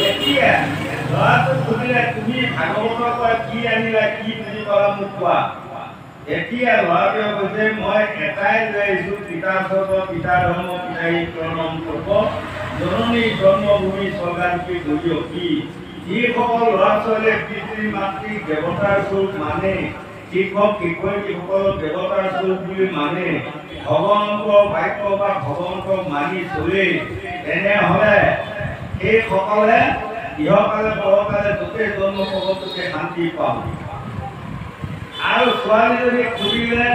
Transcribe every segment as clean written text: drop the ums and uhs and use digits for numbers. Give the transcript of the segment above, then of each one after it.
এতিয়া ল'ৰাটো সুধিলে তুমি ভাগৱতৰ পৰা কি আনিলা কি বুজি কৰা মোক কোৱা এতিয়া ল'ৰাটোৱে কৈছে মই এটাই লৈ আহিছোঁ পিতা স্বৰ্গ পিতা ধৰ্ম পিতা ঈশ্বৰৰ নাম কৰিব জননী জন্মভূমি স্বৰ্গাদপি গৰিয়সী যিসকল ল'ৰা ছোৱালীয়ে পিতৃ মাতৃ দেৱতাৰ স্বৰূপ মানে শিক্ষক শিক্ষয়িত্ৰীসকলক দেৱতাৰ স্বৰূপ বুলি মানে ভগৱন্তৰ বাক্য বা ভগৱন্তক মানি চলে তেনেহ'লে সেইসকলে ইহকালে পৰকালে য'তেই জন্ম পাব ত'তে শান্তি পাব আৰু ছোৱালীজনী সুধিলে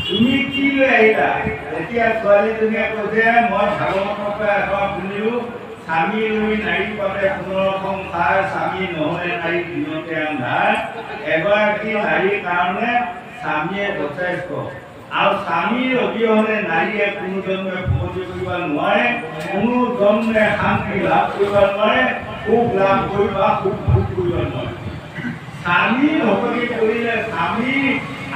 তুমি কি লৈ আহিলা তেতিয়া ছোৱালীজনীয়ে কৈছে মই ভাগৱতৰ পৰা এবাৰ শুনিলোঁ স্বামী লৈ নাৰী পাতে পুনৰ সংসাৰ স্বামী নহ'লে নাৰী দিনতে আন্ধাৰ এগৰাকী নাৰীৰ কাৰণে স্বামীয়ে যথেষ্ট আৰু স্বামীৰ অবিহনে নাৰীয়ে কোনো জন্মে উপভোগ কৰিব নোৱাৰে কোনো জন্মে শান্তি লাভ কৰিব নোৱাৰে সুখ লাভ কৰিব সুখ ভোগ কৰিব নোৱাৰে স্বামী ভকতি কৰিলে স্বামী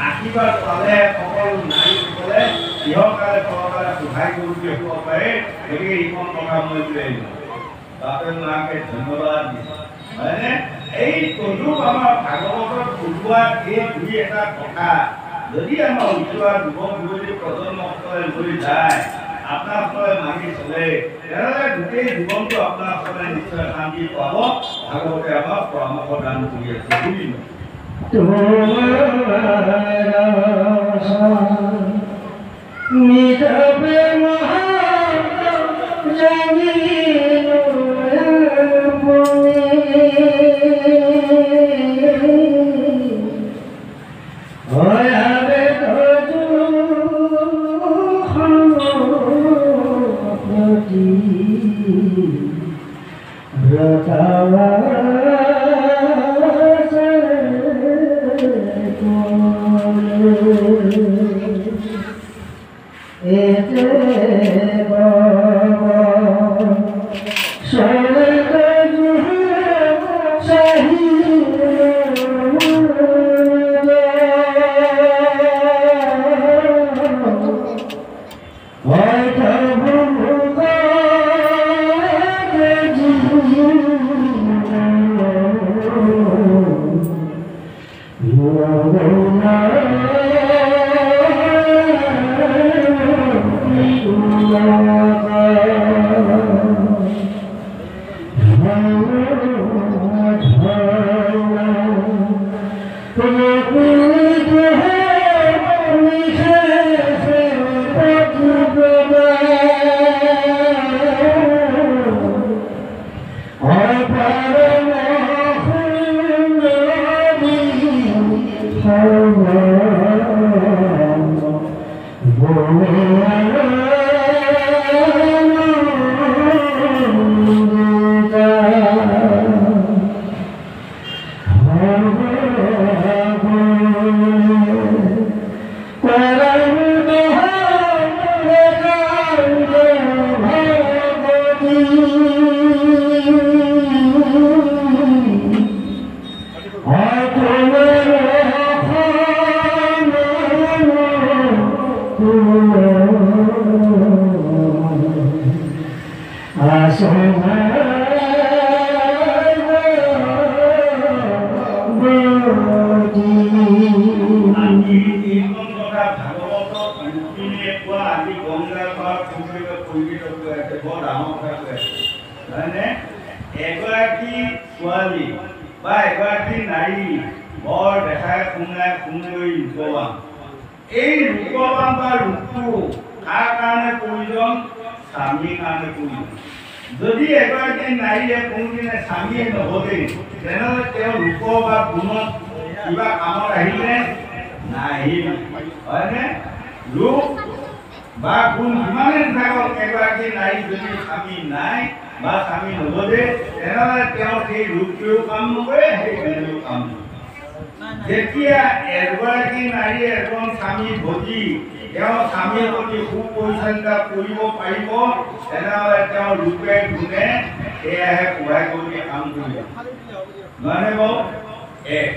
আশীৰ্বাদ পালে সকলো নাৰীসকলে ইহকালে পৰকালে সহায় কৰি দেখিব পাৰে গতিকে এইখন কথা মই লৈ আহিলোঁ বাপে মাকে ধন্যবাদ দিছোঁ হয়নে এই তদুপ আমাৰ ভাগৱতত বুজোৱা এই দুই এটা কথা যদি আমাৰ উঠোৱা যুৱক যুৱতী প্ৰজন্মসকলে লৈ যায় আপোনাসকলে মানি চলে তেনেহ'লে গোটেই জীৱনটো আপোনাসকলে নিশ্চয় শান্তি পাব ভাগৱতে আমাক পৰামৰ্শ দান কৰি আছে বুলিব এগৰাকী ছোৱালী বা এগৰাকী নাৰী বৰ দেখাই শুনাই শুনলৈ ৰূপৱান এই ৰূপৱান বা ৰূপটো কাৰ কাৰণে প্ৰয়োজন স্বামীৰ কাৰণে প্ৰয়োজন যদি এগৰাকী নাৰীয়ে কোনোদিনে স্বামীয়ে নহ'লে তেনেহ'লে তেওঁ ৰূপ বা গুণত কিবা কামত আহিলে নাহিল হয়নে ৰূপ বা গুণ যিমানে থাকক এগৰাকী নাৰী যদি স্বামী নাই বা স্বামী নহ'লে তেনেহ'লে তেওঁ সেই ৰূপটোৱেও কাম নকৰে সেই গুণেও কাম নকৰে যেতিয়া এগৰাকী নাৰীয়ে এজন স্বামী ভজি তেওঁ স্বামীৰ প্ৰতি সুপৰিচালিতা কৰিব পাৰিব তেনেহ'লে তেওঁ ৰূপে গুণে সেয়াহে সহায় কৰি কাম কৰিব নহয়নে বাৰু এক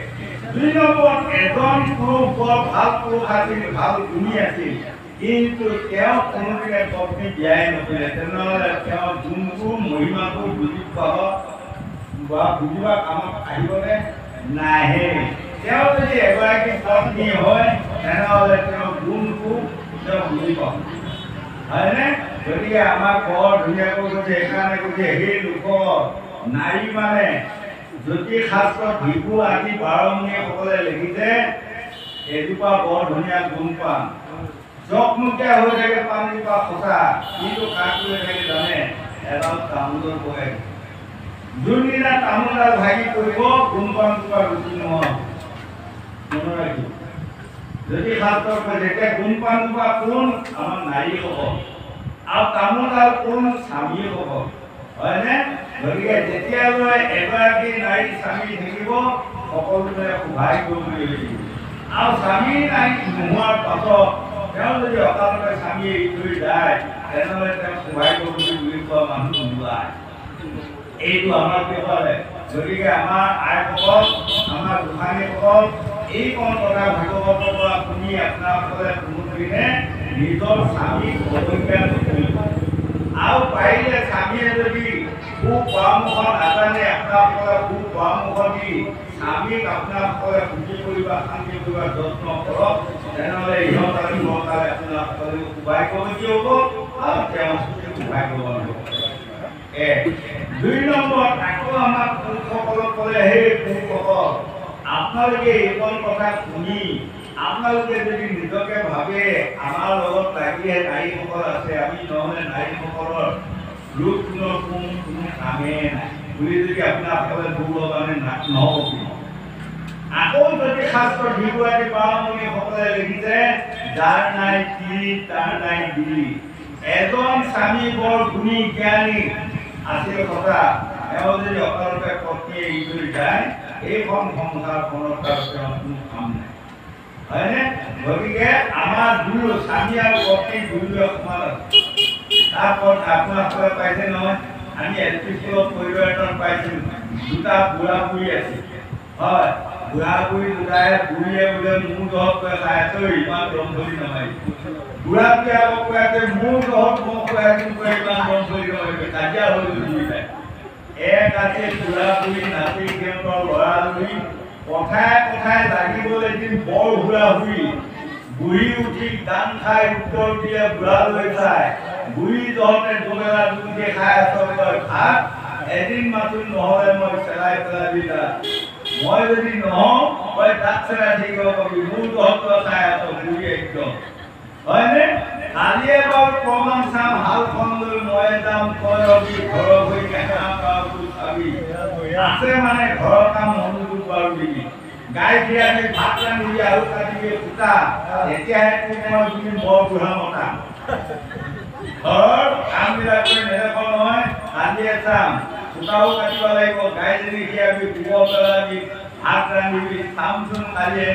দুই নম্বৰত এজন পুৰুষ বৰ ভাল পুৰুষ আছিল ভাল গুণী আছিল কিন্তু তেওঁ কোনোদিনে পত্নী বিয়াই নকৰিলে তেনেহ'লে তেওঁ যোনটো মহিমাটো বুজি পাব বা বুজিবা কামত আহিবনে নাহে তেওঁ যদি এগৰাকী পত্নী হয় তেনেহ'লে তেওঁ গুণটো তেওঁ বুজি পাব হয়নে গতিকে আমাক বৰ ধুনীয়াকৈ কৈছে সেইকাৰণে কৈছে সেই লোকৰ নাৰী মানে জ্যোতিষ শাস্ত্ৰত ভিভু আদি বাৰমুণীসকলে লিখিছে এজোপা বৰ ধুনীয়া গুণ পাণ জকমকীয়া হৈ থাকে পাণজোপা সঁচা কিন্তু কাক লৈ থাকে জানে এডাল তামোলৰ বহে যোনদিনা তামোলডাল ভাগি পৰিব গুণ পাণজোপা ৰুচি নহয় মনত ৰাখিব যদি শাস্ত্ৰত কয় যেতিয়া গুণ পাণজোপা কোন আমাৰ নাৰী হ'ব আৰু তামোলডাল কোন স্বামী হ'ব হয়নে গতিকে যেতিয়ালৈ এগৰাকী নাৰী স্বামী থাকিব সকলোৱে সহায় কৰিব লাগিব আৰু স্বামী নাই নোহোৱাৰ পাছত তেওঁ যদি অকালতে স্বামী এৰি থৈ যায় তেনেহ'লে তেওঁ সহায় কৰিবলৈ বুলি কোৱা মানুহ নোলায় এইটো আমাৰ পেপাৰে গতিকে আমাৰ আইসকল আমাৰ গোসাঁনীসকল এইকণ কথা ভাগৱতৰ পৰা শুনি আপোনালোকে কোনোদিনে নিজৰ স্বামীক অৱজ্ঞা নকৰিব আৰু পাৰিলে স্বামীয়ে যদি সু পৰামৰ্শ নাজানে আপোনালোকে সু পৰামৰ্শ দি স্বামীক আপোনালোকে সুখী কৰিবা শান্তি কৰিবা যত্ন কৰক তেনেহ'লে ইহঁত আৰু মৰকালে আপোনালোকে সহায় কৰিব কি হ'ব আৰু তেওঁ সহায় কৰিব লাগিব দুই নম্বৰত আকৌ আমাক পুৰুষসকলক ক'লে সেই পুৰুষসকল আপোনালোকে এইকণ কথা শুনি আপোনালোকে যদি নিজকে ভাবে আমাৰ লগত লাগিয়ে নাৰীসকল আছে আমি নহ'লে নাৰীসকলৰ লোক কোনো কামেই নাই বুলি যদি আপোনালোকে দূৰৰ কাৰণে নহ'ব আকৌ যদি শাস্ত্ৰত ভিভু আদি বাৰমুণীসকলে লিখিছে যাৰ নাই তিৰি তাৰ নাই বিৰি এজন স্বামী বৰ গুণী জ্ঞানী আছিল কথা এওঁ যদি অকালতে পত্নী এৰি থৈ যায় এইখন সংসাৰখনত তাৰ কোনো কাম নাই হয়নে গতিকে আমাৰ দুয়ো স্বামী আৰু পত্নী দুয়োৱে সমান আছে তাৰপৰত আপোনালোকে পাইছে নহয় আমি LP স্কুলত পৰিৱৰ্তন পাইছিলোঁ দুটা বুঢ়া বুঢ়ী আছিল হয় বুঢ়া বুঢ়ী দুটাই বুঢ়ীয়ে বোলে মোৰ দহত কৈ খাই আছো ইমান দম ধৰি নামাৰি বুঢ়া বুঢ়ী আকৌ কৈ আছে মোৰ দহত মই কৈ আছো কৈ ইমান দম ধৰি নামাৰিব কাজিয়া হৈ দুয়োটাই এক আছে বুঢ়া বুঢ়ী নাতি সিহঁতৰ ল'ৰা লৰি কথাই কথাই লাগিবলৈ এদিন বৰ বুঢ়া বুঢ়ী বুঢ়ী উঠি গান খাই উত্তৰ দিয়ে বুঢ়া লৈ চাই বুঢ়ী দহতে দুবেলা দুমুঠি খাই আছ ভাত এদিন মাথোন নহ'লে মই চেলাই পেলাবি তাত মই যদি নহওঁ তই তাত চেলাই থাকিব পাবি মোৰ দহত খাই আছ বুঢ়ী একদম হয়নে কালি এবাৰ প্ৰমাণ চাম হালখন লৈ মই যাম তই ৰবি ঘৰৰ হৈ কেঁচা পাবি চাবি আছে মানে ঘৰৰ কাম মনোযোগ পাৰো নেকি গাই খিৰাবি ভাত ৰান্ধিবি আৰু কাটিবি সূতা তেতিয়াহে তোক মই তুমি বৰ বুঢ়া মতা ঘৰৰ কামবিলাক কৰি নেদেখো নহয় কান্দিয়ে চাম সূতাও কাটিব লাগিব গাইজনী খিৰাবি গোবৰ পেলাবি ভাত ৰান্ধিবি চামচোন কালিয়ে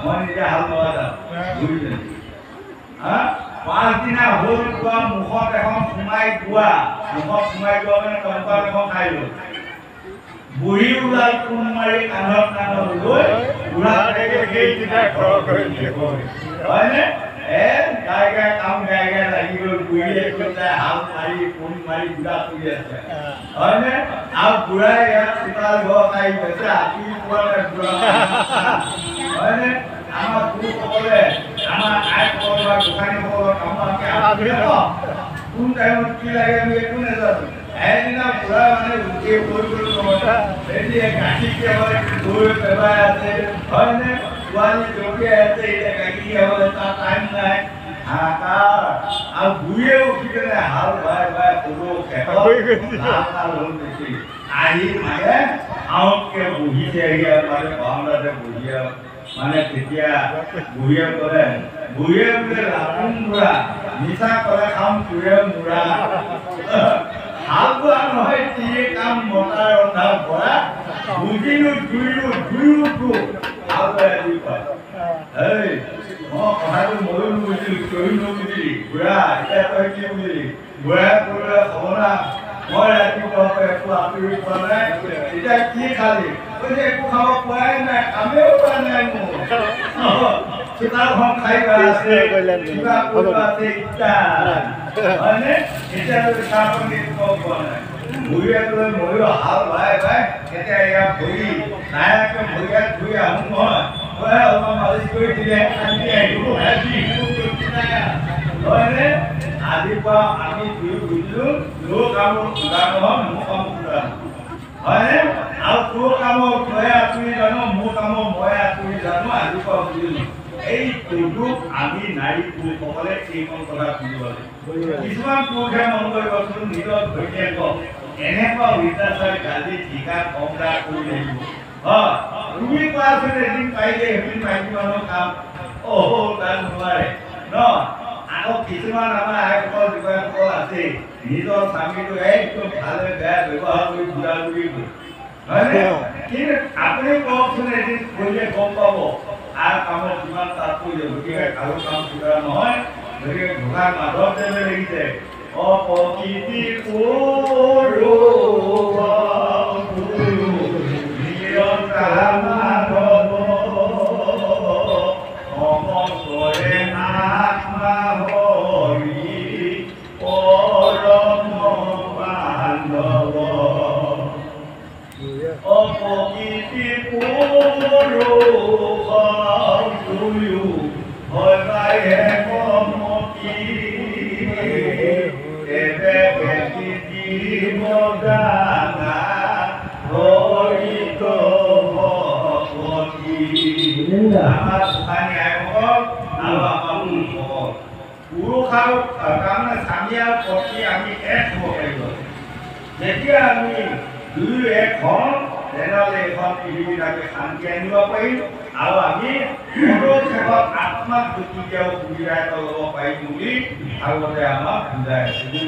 মই নিজে হাল বাবা যাম বুঢ়ীজনী পাঁচদিনা হ'ল কোৱা মুখত এখন সোমাই গোৱা মুখত সোমাই গোৱা মানে টম্পাৰ এখন খাই লৈ বুঢ়ী ওলাল কোন মাৰি কান্ধত কান্ধত লৈ বুঢ়া সেইদিনা ঘৰ কৰি হয়নে গাই গাই কাম গাই গাই লাগি গ'ল বুঢ়ীয়ে কৈছে হাল মাৰি কোন মাৰি বুঢ়া কৰি আছে হয়নে আৰু বুঢ়াই ইয়াত চোতাল ঘৰ খাই গৈছে আঁকি পোৱা নাই বুঢ়া হয়নে আমাৰ পুৰুষসকলে আমাৰ আইসকল বা গোসাঁনীসকলৰ কামত কোন টাইমত কি লাগে আমি একো নাজানো এদিনা বুঢ়া মানে উঠি গৈ গ'লো নহয় এতিয়া গাখীৰ খাবলৈ গৈ পেলাই আছে হয়নে ছোৱালী জপিয়াই আছে এতিয়া গাখীৰ খাবলৈ তাৰ টাইম নাই হাহাকাৰ আৰু বুঢ়ীয়ে উঠি কেনে হাল বাই বাই সৰু আহি মানে আউটকে বহিছে আহি মানে বাৰান্দাতে বহি মানে তেতিয়া বুঢ়ীয়ে ক'লে বুঢ়ীয়ে বোলে লাপুং বুঢ়া নিচা ক'লে খাম তোৰে মুৰা হাল বোৱা নহয় তিয়ে কাম মতা ৰন্ধা বৰা বুজিলো দুয়ো হাল বাই দি পায় এই মই কথাটো ময়ো নুবুজিলো তয়ো নুবুজিলি বুঢ়া এতিয়া তই কি বুজিলি বুঢ়াই ক'লে সবনা মই ৰাতিপুৱা একো আঁতৰি পোৱা নাই এতিয়া কি খালি কৈছে একো খাব পোৱাই নাই কামেও পোৱা নাই মোৰ চোতালখন খাই আছে কিবা কৰিব আছে ইচ্ছা হয়নে এতিয়ালৈকে চাহ পানী খোৱা পোৱা নাই বুঢ়ীয়ে ক'লে ময়ো হাল বাই বাই এতিয়া এয়া ভৰি নায়াকে ভৰিয়াত ধুই আহোঁ নহয় অলপমান মালিচ কৰি দিলে আজি আহিব নহয়নে আজিৰ পৰা আমি দুয়ো বুজিলোঁ তোৰ কামৰ খোলা নহয় মোৰ কামৰ খোলা হয়নে আৰু তোৰ কামৰ তই আঁতৰি জানো মোৰ কামৰ মই আঁতৰি জানো আজিৰ পৰা বুজিলোঁ এই তোক আমি নাৰী পুৰুষসকলে এইখন কথা বুজিব লাগে কিছুমান পুৰুষে মন কৰিবচোন নিজৰ ঘৈণীয়েকক এনেকুৱা অত্যাচাৰ গালি ঠিকা কমলা কৰি লাগিব হয় তুমি কোৱাচোন এদিন পাৰিলে এদিন মাইকী মানুহৰ কাম তাত নোৱাৰে ন আকৌ কিছুমান আমাৰ আইসকল যুৱকসকল আছে নিজৰ স্বামীটো একদম ভালে বেয়া ব্যৱহাৰ কৰি ঘূৰা ঘূৰি কৰি হয়নে কিন্তু আপুনি কওকচোন এদিন কৰিলে গম পাব আৰু কামত কিমান তাৎপৰ্য গতিকে কাৰো কাম সুবিধা নহয় গতিকে ঘোষা মাধৱদেৱে লিখিছে অপকীৰ্তি কৰো যেতিয়া আমি দুয়ো এক হওঁ তেনেহ'লে এখন পৃথিৱীত আমি শান্তি আনিব পাৰিম আৰু আমি শেষত আত্মাক জ্যোতি দিয়াও সুবিধা এটা ল'ব পাৰিম বুলি ভাগৱতে আমাক বুজাই আছে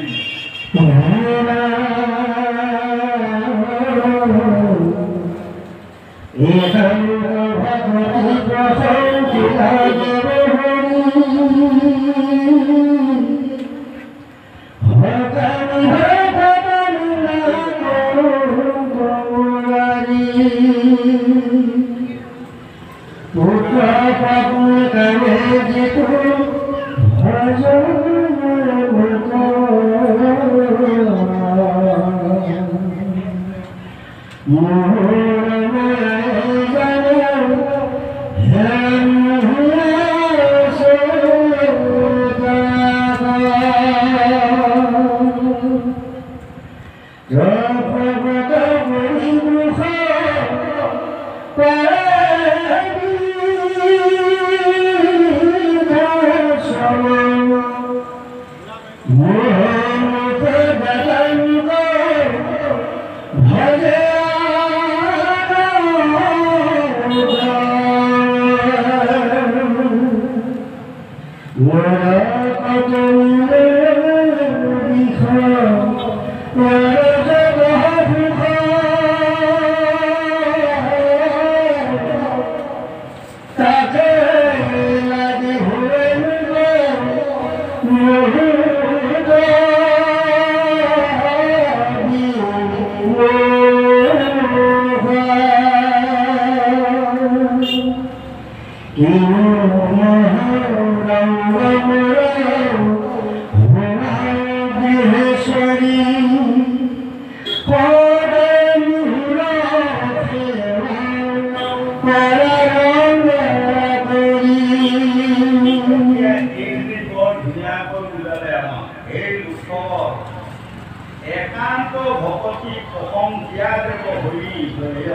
একান্ত ভকতি অসম দিয়া দেব হৰি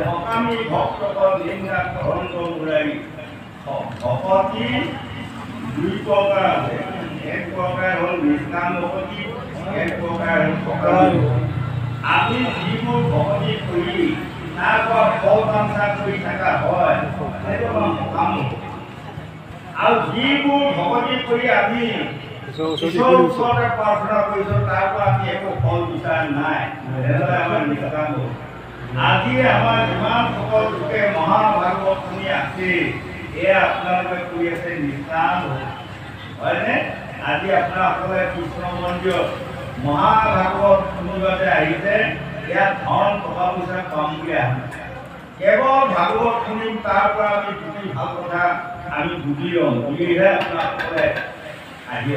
সকামী ভক্তকৰ লিংগাত ধৰন্ত মুৰাৰী ভকতি দুই প্ৰকাৰ আছে এক প্ৰকাৰ হ'ল নিষ্কাম ভকতি এক প্ৰকাৰ হ'ল সকামী আমি যিবোৰ ভকতি কৰি তাৰ পৰা ফল বাঞ্ছা কৰি থকা হয় সেইটো আমাৰ সকাম আৰু যিবোৰ ভকতি কৰি আমি ওচৰতে প্ৰাৰ্থনা কৰিছোঁ তাৰ পৰা আমি একো ফল বিচাৰ নাই তেনেহ'লে আমাৰ নিষ্কাম হ'ল আজি আমাৰ যিমান সকল লোকে মহাভাগৱত শুনি আছে এয়া আপোনালোকে কৰি আছে নিষ্কাম হয়নে আজি আপোনালোকে কৃষ্ণ মন্দিৰত মহাভাগৱত শুনিবলৈ আহিছে ইয়াত ধন টকা পইচা পাম বুলি আহে কেৱল ভাগৱত শুনিম তাৰ পৰা আমি দুটি ভাল কথা আমি বুজি ল'ম বুলিহে আপোনালোকে আহি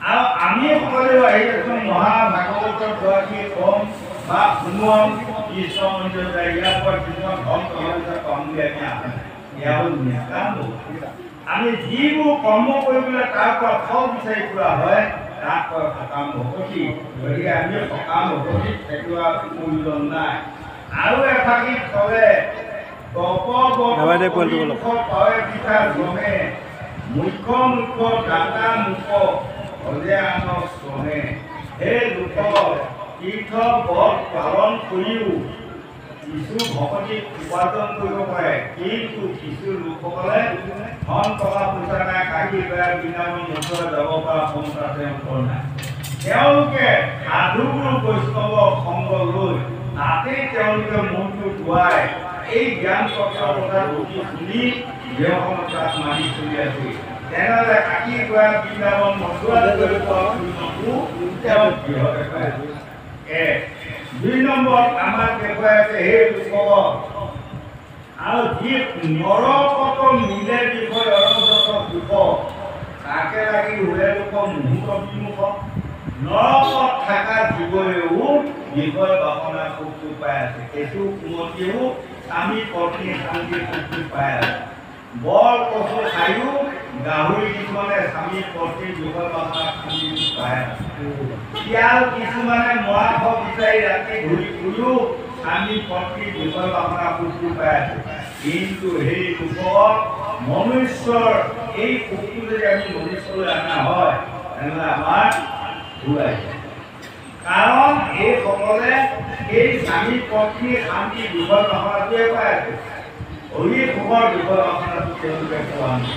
আৰু আমি সকলেও আহি আছোঁ মহাভাগৱতৰ গৰাকী কম বা সুমন কৃষ্ণ মন্দিৰ যায় ইয়াৰ পৰা কিছুমান ধন টকা কম দিয়ে ইয়াৰ কাম আমি যিবোৰ কৰ্ম কৰিবলৈ তাৰ পৰা ফল বিচাৰি ফুৰা হয় তাক কয় সকাম ভকতি গতিকে আমি সকাম ভকতিত পেলোৱা প্ৰয়োজন নাই আৰু এফাকি ক'লে পাৱে পিঠা জমে মুখ্য মুখ্য দাতা মুখ হলে আনক শ্ৰমে সেই লোক তীৰ্থ ব্ৰত পালন কৰিও কিছু ভকতি উপাৰ্জন কৰিব পাৰে কিন্তু কিছু লোকসকলে ধন টকা পইচা নাই কাঢ়ি পেলাই বিনামূলীয়া মন্দিৰ যাব পৰা ক্ষমতা তেওঁলোকৰ নাই তেওঁলোকে সাধুগুৰু বৈষ্ণৱৰ সংগ লৈ তাতেই তেওঁলোকে মনটো ধুৱাই এই জ্ঞান চৰ্চাৰ কথা শুনি দেওখনত তাত মানি চলি আছে তেনেহ'লে কাটি গৈ বৃন্দাবন মন্দিৰ তেওঁ গৃহতে পায় দুই নম্বৰ আমাক দেখুৱাই আছে সেই লোকসকল আৰু যি নৰকত মিলে বিষয় অৰজত দুখ তাকে লাগি ওলে লোক মুহূৰ্ত বিমুখ নৰকত থকা জীৱয়েও বিষয় বাসনা সুখটো পাই আছে কেঁচু কুমতিয়েও স্বামী পত্নী শান্তি সুখটো পাই আছে বৰ কচু খায়ো গাহৰি কিছুমানে স্বামী পত্নী বিষয় বাসনা শান্তি পাই আছে ইয়াৰ কিছুমানে মৰাশ বিচাৰি ৰাতি ঘূৰি ফুৰিও স্বামী পত্নী বিষয় বাসনা সুখটো পাই আছে কিন্তু সেই লোকক মনুষ্যৰ এই সুখটো যদি আমি মনুষ্যলৈ অনা হয় তেনেহ'লে আমাৰ ঘূৰাই কাৰণ এইসকলে এই স্বামী পত্নী শান্তি বিষয় বাসনাটোৱে পাই আছে হৰি সুখৰ বিষয় বাসনাটো তেওঁলোকে পোৱা নাই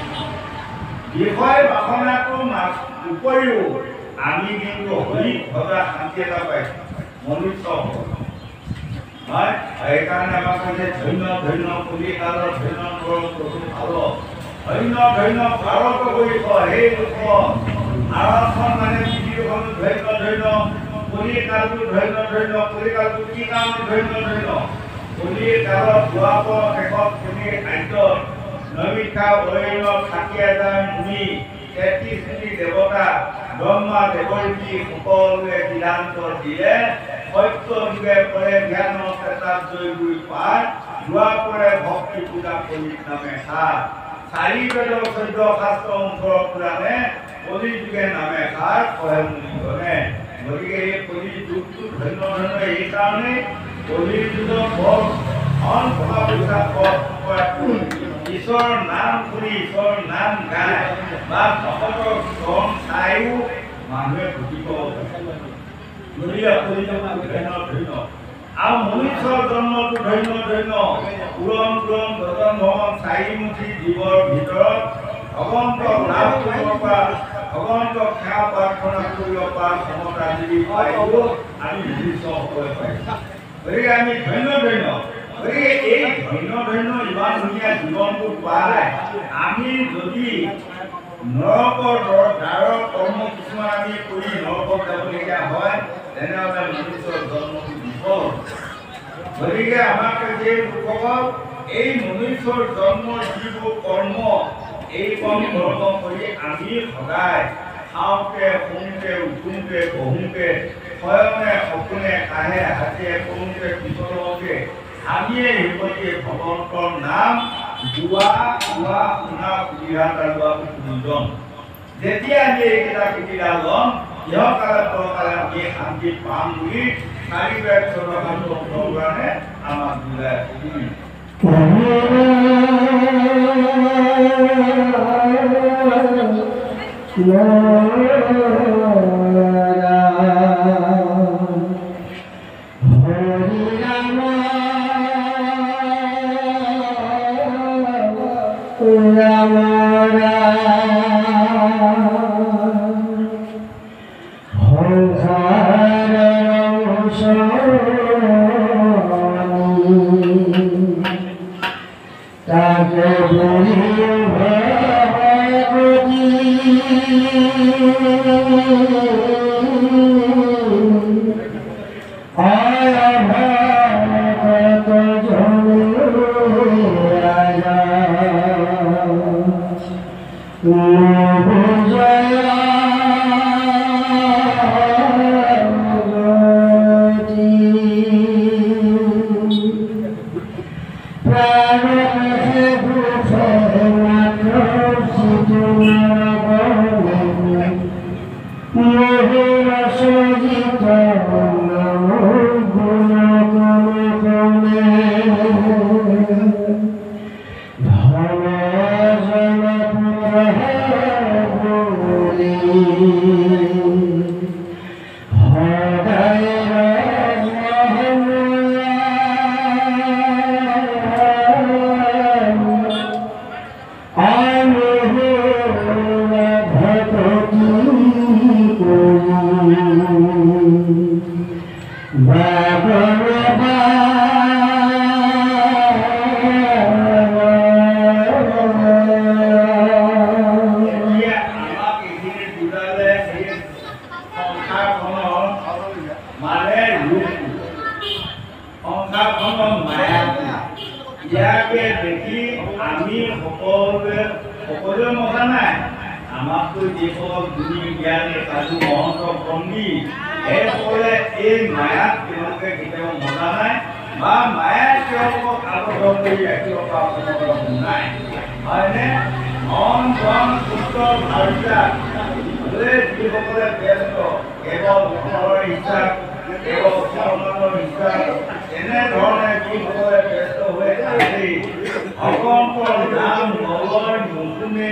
বিষয় বাসনাটোৰ উপৰিও আমি কিন্তু হৰি ভজা শান্তি এটা পাইছোঁ মনুষ্য হয় সেইকাৰণে আমাক কৈছে ধন্য ধন্য কলিকালৰ ধন্য ভাল ধন্য ধন্য ভাৰত বৈষ সেই লোক ভাৰতখন মানে পৃথিৱীখন ধন্য ধন্য কলিকালটো ধন্য ধন্য কলিকালটো কি কাৰণে ধন্য ধন্য কলিকালত যোৱাপৰ শেষত তুমি আদ্য নমিকা অৰণ্য ৬০,০০০ মুনি ৩৩ কোটি দেৱতা ব্ৰহ্মা দেৱৰ্ষি সকলোৱে সিদ্ধান্ত দিলে সত্য যুগে পৰে জ্ঞান চেতাত জয় গুৰি পাৰ যোৱাপৰে ভক্তি পূজা কলিত নামে সাৰ ৪ বেদ ১৪ শাস্ত্ৰ অংশৰ পুৰাণে কলি যুগে নামে সাৰ কহে মুনিজনে গতিকে এই কলি যুগটো ধন্য ধন্য এইকাৰণে কলি যুগৰ বৰ ধন টকা পইচা খৰচ কৰাটো ঈশ্বৰৰ নাম শুনি ঈশ্বৰৰ নাম গাই বা ভকতৰ চৰণ চায়ো মানুহে ভুগিব আৰু মনুষ্যৰ জন্মটো ধন্য ধন্য পুৰণ পুৰণ ভজন ভৱন ৪ মুঠি জীৱৰ ভিতৰত ভগৱন্তক লাভ কৰিব পৰা ভগৱন্তক সেৱা প্ৰাৰ্থনা কৰিব পৰা ক্ষমতা যদি পাইছো আমি মনুষ্যসকলে পাইছোঁ গতিকে আমি ধন্য ধন্য গতিকে এই ধন্য ধন্য ইমান ধুনীয়া জীৱনটো পাই আমি যদি নৰকৰ দ্বাৰৰ কৰ্ম কিছুমান আমি কৰি নৰকত যাবলগীয়া হয় তেনেহ'লে মনুষ্যৰ জন্মটো বিফল গতিকে আমাক যে লোকসকল এই মনুষ্যৰ জন্মৰ যিবোৰ কৰ্ম এই কৰ্ম কৰি আমি সদায় খাওঁতে শুওঁতে উঠোঁতে বহোঁতে শয়নে সপোনে কাহে হাতে কৰোঁতে পিছলতে আমিয়ে হিমতে ভগৱন্তৰ নাম গোৱা কোৱা শুনা সুবিধা এটা লোৱাটো প্ৰয়োজন যেতিয়া আমি এইকেইটা সুবিধা ল'ম ইহকালে পৰকালে আমি শান্তি পাম বুলি ৪ বেদ ১৪ শাস্ত্ৰ পুৰাণে আমাক বুজাই Jaya ইয়াকে দেখি আমি সকলোৱে মতা নাই আমাকতো যিসকল গুণী জ্ঞানী সাধু মহন্ত বন্দী সেইসকলে এই মায়াক তেওঁলোকে কেতিয়াও মতা নাই বা মায়াই তেওঁলোকক আবদ্ধ কৰি ৰাখিব পৰা কোনো নাই হয়নে মন ধন পুত্ৰ ভাৰ্যা যিসকলে ব্যস্ত কেৱল ঘৰৰ ইচ্ছা কেৱল সন্মানৰ ইচ্ছা এনেধৰণে যিসকলে ব্যস্ত হৈ আছে ভগৱন্তৰ নাম নলয় নুশুনে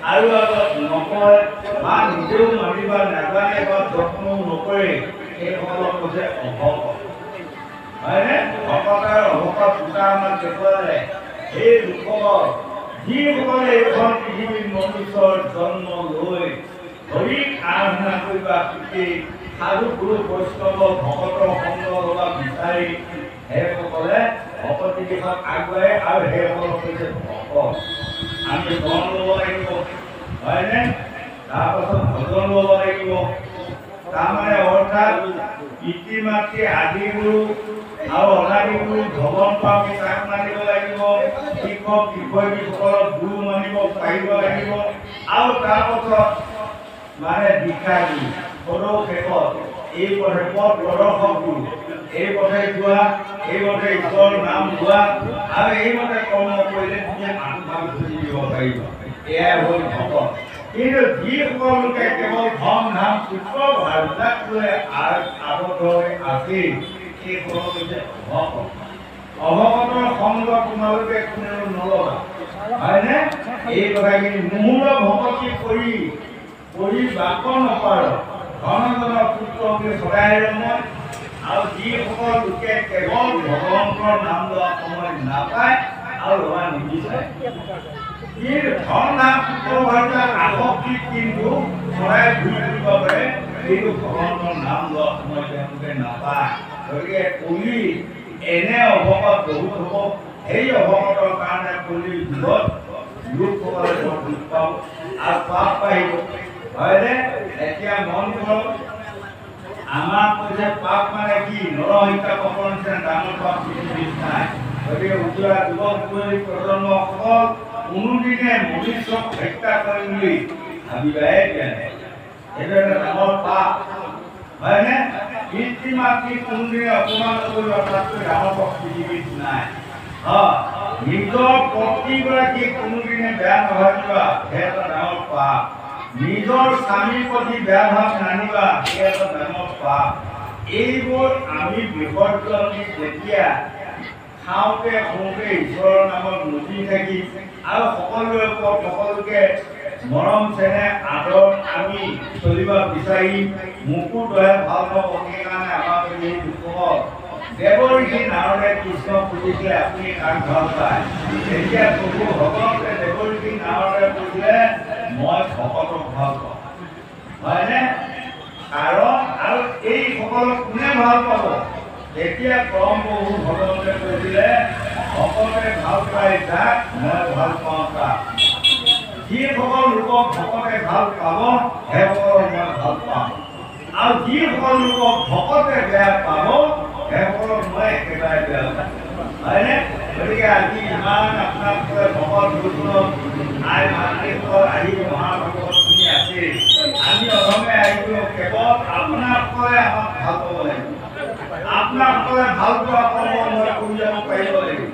আৰু আগত নকয় বা নিজেও মানিব নাজানে বা যত্নও নকৰে সেইসকলক কৈছে অভকত হয়নে ভকতৰ অভকত দুটা আমাক দেখুৱালে সেই লোকসকল যিসকলে এইখন পৃথিৱীৰ মনুষ্যৰ জন্ম লৈ হৰিক আৰাধনা কৰিবা শিকি সাধু গুৰু বৈষ্ণৱ ভকতৰ সংগ ল'বা বিচাৰি সেইসকলে ভকতি দিশত আগুৱাই আৰু সেইসকলক কৈছে ভকত আমি ধন ল'ব লাগিব হয়নে তাৰপাছত ভজন ল'ব লাগিব তাৰমানে অৰ্থাৎ পিতৃ মাতৃ আদি গুৰু আৰু অনাদি গুৰু ভগৱন্ত আমি তাক মানিব লাগিব শিক্ষক শিক্ষয়িত্ৰীসকলক গুৰু মানিব পাৰিব লাগিব আৰু তাৰপাছত মানে দীক্ষা গুৰু সদৌ শেষত এই পথে পথ প্ৰদৰ্শক গুৰু এই পথে যোৱা এই মতে ঈশ্বৰৰ নাম লোৱা আৰু এই মতে কৰ্ম কৰিলে তুমি আত্মাক বুজি দিব পাৰিব এয়াই হ'ল ভকত কিন্তু যিসকল লোকে কেৱল ধন ধাম পুত্ৰ ভাৰ্যাক লৈ আবদ্ধ হৈ আছে সেইসকল হৈছে অভকত অভকতৰ সংগ তোমালোকে কোনেও নলবা হয়নে এই কথাখিনি মূল ভকতি কৰি বাক নপাৰ ধন ধনৰ পুত্ৰকে সদায় ৰময় আৰু যিসকল লোকে কেৱল ভগৱন্তৰ নাম লোৱা সময় নাপায় আৰু লোৱা নিবিচাৰে ধন নাম পুত্ৰ ভাৰ্যাৰ আসক্তি কিন্তু চৰাই ঘূৰি ফুৰিব পাৰে কিন্তু ভগৱন্তৰ নাম লোৱা সময় তেওঁলোকে নাপায় গতিকে কলি এনে অভকত বহুত হ'ব সেই অভকতৰ কাৰণে কলিৰ যুগত লোকসকলে বৰ দুখ পাব আৰু পাপ পাহিব হয়নে এতিয়া মন কৰক আমাক কৈছে পাপ মানে কি নৰহত্যা পাপৰ নিচিনা ডাঙৰ পাপ পৃথিৱীত নাই গতিকে উজোৱা যুৱক যুৱতী প্ৰজন্মসকল কোনোদিনে মনুষ্যক হত্যা কৰিম বুলি ভাবিবাই দিয়া নাই এইটো এটা ডাঙৰ পাপ হয়নে পিতৃ মাতৃ কোনোদিনে অপমান কৰিব তাতকৈ ডাঙৰ পাপ পৃথিৱীত নাই নিজৰ পত্নীগৰাকীক কোনোদিনে বেয়া নাভাবিবা সেই এটা ডাঙৰ পাপ নিজৰ স্বামীৰ প্ৰতি বেয়া ভাৱ নানিবা সেই এটা ডাঙৰ পাপ এইবোৰ আমি বিসৰ্জন দি যেতিয়া খাওঁতে শুওঁতে ঈশ্বৰৰ নামত মুচি থাকি আৰু সকলোৰে ওপৰত সকলোকে মৰম চেনেহ আদৰ আমি চলিব বিচাৰি মোকো দয়া ভাল পাব সেইকাৰণে আমাক এই লোকসকল দেৱঋষি নাৰদে কৃষ্ণক সুধিছিলে আপুনি কাক ভাল পায় তেতিয়া প্ৰভু ভগৱন্তে দেৱঋষি নাৰদে কৈছিলে মই ভকতক ভাল পাওঁ হয়নে কাৰণ আৰু এই সকলক কোনে ভাল পাব তেতিয়া পৰম প্ৰভু ভগৱন্তে কৈছিলে ভকতে ভাল পায় যাক মই ভাল পাওঁ তাক যিসকল লোকক ভকতে ভাল পাব সেইসকলক মই ভাল পাওঁ আৰু যিসকল লোকক ভকতে বেয়া পাব সেইসকলক মই একেবাৰে বেয়া পাওঁ হয়নে গতিকে আজি ইমান আপোনালোকে ভকত গুৰুজনক আই মাতৃসকল আহি মহাভাগৱত শুনি আছে আমি অধমে আহিছোঁ কেৱল আপোনালোকে আমাক ভাল পাব লাগিব আপোনালোকে ভাল পোৱা কৰ্ম মই কৰি যাব পাৰিব লাগিব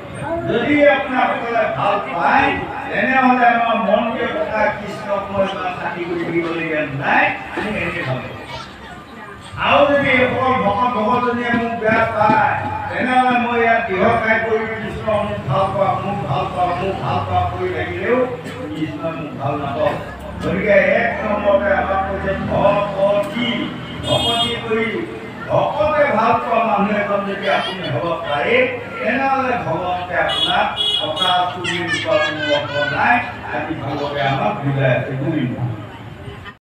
যদি আপোনালোকে ভাল পায় তেনেহ'লে আমাৰ মন্দিৰ কথা কৃষ্ণক মই ইমান খাতি কৰি থাকিবলগীয়া নাই আমি এনেকৈ ভাবোঁ আৰু যদি এইসকল ভকত ভকতজনীয়ে মোক বেয়া পায় তেনেহ'লে মই ইয়াত দৃঢ়কায় কৰি কৃষ্ণ মোক ভাল পাওঁ মোক ভাল পাওঁ মোক ভাল পাওঁ কৰি লাগিলেও কৃষ্ণই মোক ভাল নাপাওঁ গতিকে এক নম্বৰতে আমাক কৈছে ভকতি কৰি ভকতে ভাল পোৱা মানুহ এজন যদি আপুনি হ'ব পাৰে তেনেহ'লে ভগৱন্তে আপোনাক কথা চুৰি নোপোৱা কোনো অৰ্থ নাই। আজি ভাগৱতে আমাক বুজাই আছে।